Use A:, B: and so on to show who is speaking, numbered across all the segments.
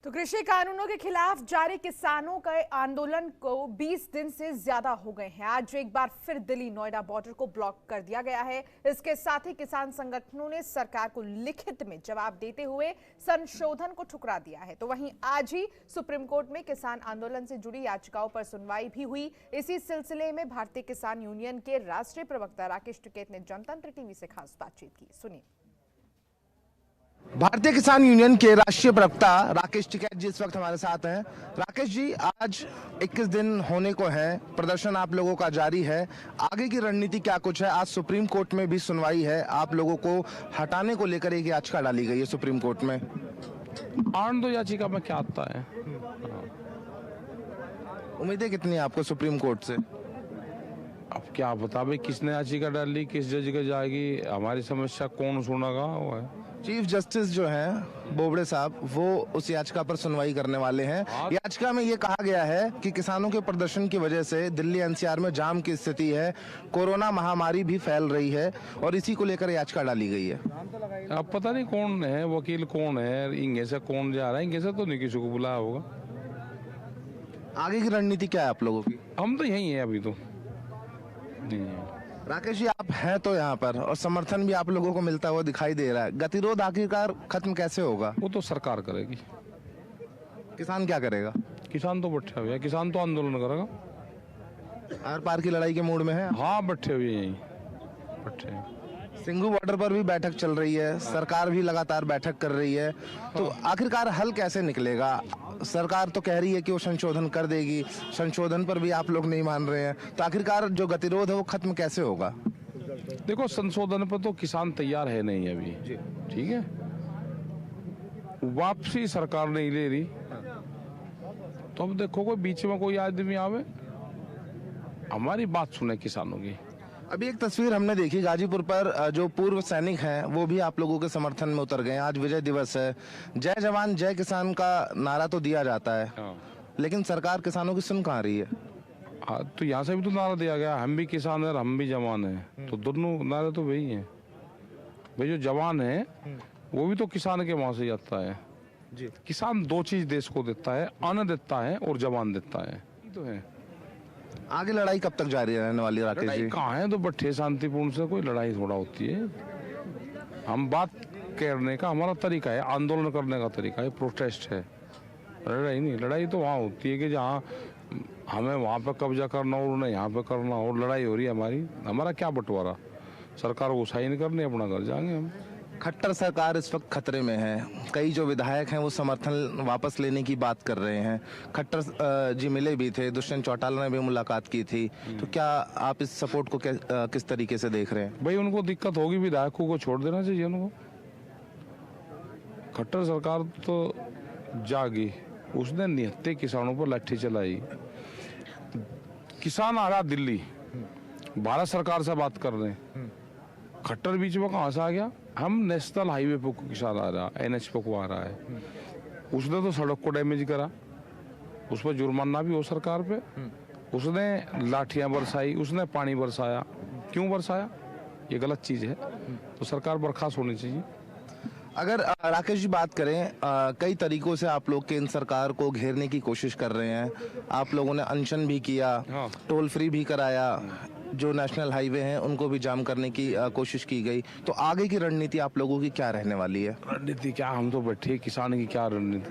A: तो कृषि कानूनों के खिलाफ जारी किसानों के आंदोलन को 20 दिन से ज्यादा हो गए हैं। आज एक बार फिर दिल्ली नोएडा बॉर्डर को ब्लॉक कर दिया गया है। इसके साथ ही किसान संगठनों ने सरकार को लिखित में जवाब देते हुए संशोधन को ठुकरा दिया है। तो वहीं आज ही सुप्रीम कोर्ट में किसान आंदोलन से जुड़ी याचिकाओं पर सुनवाई भी हुई। इसी सिलसिले में भारतीय किसान यूनियन के राष्ट्रीय प्रवक्ता राकेश टिकैत ने जनतंत्र टीवी से खास बातचीत की। सुनिए।
B: भारतीय किसान यूनियन के राष्ट्रीय प्रवक्ता राकेश टिकैत जी इस वक्त हमारे साथ हैं। राकेश जी, आज 21 दिन होने को है, प्रदर्शन आप लोगों का जारी है, आगे की रणनीति क्या कुछ है? आज सुप्रीम कोर्ट में भी सुनवाई है, आप लोगों को हटाने को लेकर एक याचिका डाली गई है सुप्रीम कोर्ट में।
C: आनंद याचिका में क्या आता है?
B: उम्मीदें कितनी है आपको सुप्रीम कोर्ट से?
C: अब क्या बता भाई, किसने याचिका डाली, किस जज के जाएगी, हमारी समस्या कौन सुनेगा? वो है
B: चीफ जस्टिस जो हैं बोबड़े साहब, वो उस याचिका पर सुनवाई करने वाले हैं। याचिका में ये कहा गया है कि किसानों के प्रदर्शन की वजह से दिल्ली एनसीआर में जाम की स्थिति है, कोरोना महामारी भी फैल रही है और इसी को लेकर याचिका डाली गई है।
C: अब पता नहीं कौन है, वकील कौन है, इंगे से कौन जा रहा है, इंगे से तो नहीं किसी को बुलाया होगा।
B: आगे की रणनीति क्या है आप लोगों की?
C: हम तो यही है अभी तो।
B: राकेश जी, आप हैं तो यहाँ पर और समर्थन भी आप लोगों को मिलता हुआ दिखाई दे रहा है, गतिरोध आखिरकार खत्म कैसे होगा?
C: वो तो सरकार करेगी।
B: किसान क्या करेगा?
C: किसान तो बैठे हुए हैं, किसान तो आंदोलन करेगा।
B: आर पार की लड़ाई के मूड में है?
C: हाँ, बैठे हुए यही बैठे हैं।
B: सिंघू बॉर्डर पर भी बैठक चल रही है, सरकार भी लगातार बैठक कर रही है, तो आखिरकार हल कैसे निकलेगा? सरकार तो कह रही है कि वो संशोधन कर देगी, संशोधन पर भी आप लोग नहीं मान रहे हैं, तो आखिरकार जो गतिरोध है वो खत्म कैसे होगा?
C: देखो, संशोधन पर तो किसान तैयार है नहीं अभी, ठीक है। वापसी सरकार नहीं ले रही, तो अब देखो कोई बीच में कोई आदमी आवे, हमारी बात सुने किसानों की।
B: अभी एक तस्वीर हमने देखी गाजीपुर पर, जो पूर्व सैनिक हैं वो भी आप लोगों के समर्थन में उतर गए। आज विजय दिवस है, जय जवान जय किसान का नारा तो दिया जाता है, लेकिन सरकार किसानों की सुन कहाँ रही है?
C: तो यहाँ से भी तो नारा दिया गया, हम भी किसान है और हम भी जवान है, तो दोनों नारे तो वही हैं। भाई, जो जवान है वो भी तो किसान के वहां से जाता है जी। किसान दो चीज देश को देता है, अन्न देता है और जवान देता है, तो है।
B: आगे लड़ाई कब तक जारी रहने वाली है राकेश जी?
C: कहाँ है तो बैठे शांतिपूर्ण से, कोई लड़ाई थोड़ा होती है। हम बात करने का हमारा तरीका है, आंदोलन करने का तरीका है, प्रोटेस्ट है, लड़ाई नहीं। लड़ाई तो वहाँ होती है कि जहाँ हमें वहाँ पे कब्जा करना और उन्हें यहाँ पे करना, और लड़ाई हो रही है हमारी। हमारा क्या बंटवारा, सरकार को साइन करने, अपना घर जाएंगे हम।
B: खट्टर सरकार इस वक्त खतरे में है, कई जो विधायक हैं वो समर्थन वापस लेने की बात कर रहे हैं। खट्टर जी मिले भी थे, दुष्यंत चौटाला ने भी मुलाकात की थी, तो क्या आप इस सपोर्ट को किस तरीके से देख रहे हैं?
C: भाई, उनको दिक्कत होगी, विधायकों को छोड़ देना चाहिए उनको। खट्टर सरकार तो जागी, उसने निहत्ते किसानों पर लाठी चलाई। किसान आ रहा दिल्ली, भारत सरकार से बात कर रहे हैं, खट्टर बीच में कहाँ से आ गया? हम नेशनल हाईवे पे किसान आ रहा, NH पे को आ रहा है, उसने तो सड़क को डैमेज करा, उस पर जुर्माना भी हो सरकार पे, उसने लाठियां बरसाई, उसने पानी बरसाया। क्यों बरसाया? ये गलत चीज है, तो सरकार बर्खास्त होनी चाहिए।
B: अगर राकेश जी बात करें, कई तरीकों से आप लोग केंद्र सरकार को घेरने की कोशिश कर रहे हैं। आप लोगों ने अनशन भी किया, टोल फ्री भी कराया, जो नेशनल हाईवे हैं उनको भी जाम करने की कोशिश की गई, तो आगे की रणनीति आप लोगों की क्या रहने वाली है?
C: रणनीति क्या, हम तो बैठे, किसान की क्या रणनीति?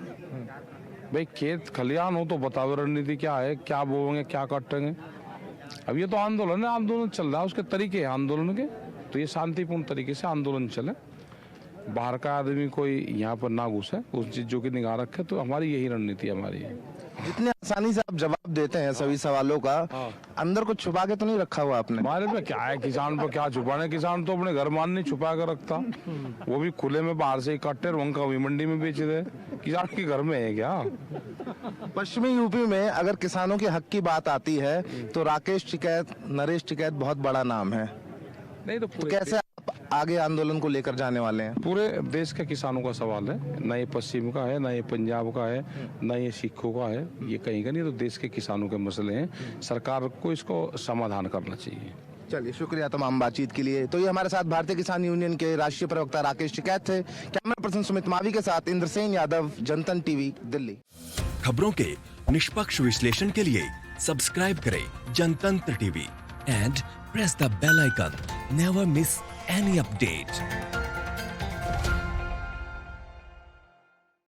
C: भाई, खेत खलियान हो तो बताओ रणनीति क्या है, क्या बोएंगे, क्या काटेंगे? अब ये तो आंदोलन है, आंदोलन चल रहा है, उसके तरीके हैं आंदोलन के, तो ये शांतिपूर्ण तरीके से आंदोलन चले, बाहर का आदमी कोई यहाँ पर ना घुसे, उस चीजों की निगाह रखे, तो हमारी यही रणनीति हमारी है।
B: जितने आसानी से आप जवाब देते हैं सभी सवालों का, अंदर कुछ छुपा के तो नहीं रखा हुआ आपने?
C: हमारे पे क्या है, किसान पे क्या छुपाने? किसान तो अपने घर मान नहीं छुपा कर रखता, वो भी खुले में बाहर से इकट्ठे वंका भी मंडी में बेच दे। किसान के घर में है क्या?
B: पश्चिमी यूपी में अगर किसानों के हक की बात आती है तो राकेश टिकैत, नरेश टिकैत बहुत बड़ा नाम है।
C: नहीं तो
B: कैसे आप आगे आंदोलन को लेकर जाने वाले हैं?
C: पूरे देश के किसानों का सवाल है, ना ये पश्चिम का है, ना ये पंजाब का है, ना ये सिखों का है, ये कहीं का नहीं, तो देश के किसानों के मसले हैं, सरकार को इसको समाधान करना चाहिए।
B: चलिए, शुक्रिया तमाम बातचीत के लिए। तो ये हमारे साथ भारतीय किसान यूनियन के राष्ट्रीय प्रवक्ता राकेश टिकैत थे। कैमरा पर्सन सुमित मावी के साथ इंद्रसेन यादव, जनतन टीवी, दिल्ली।
D: खबरों के निष्पक्ष विश्लेषण के लिए सब्सक्राइब करें Jantantra TV and press the bell icon. Never miss any update.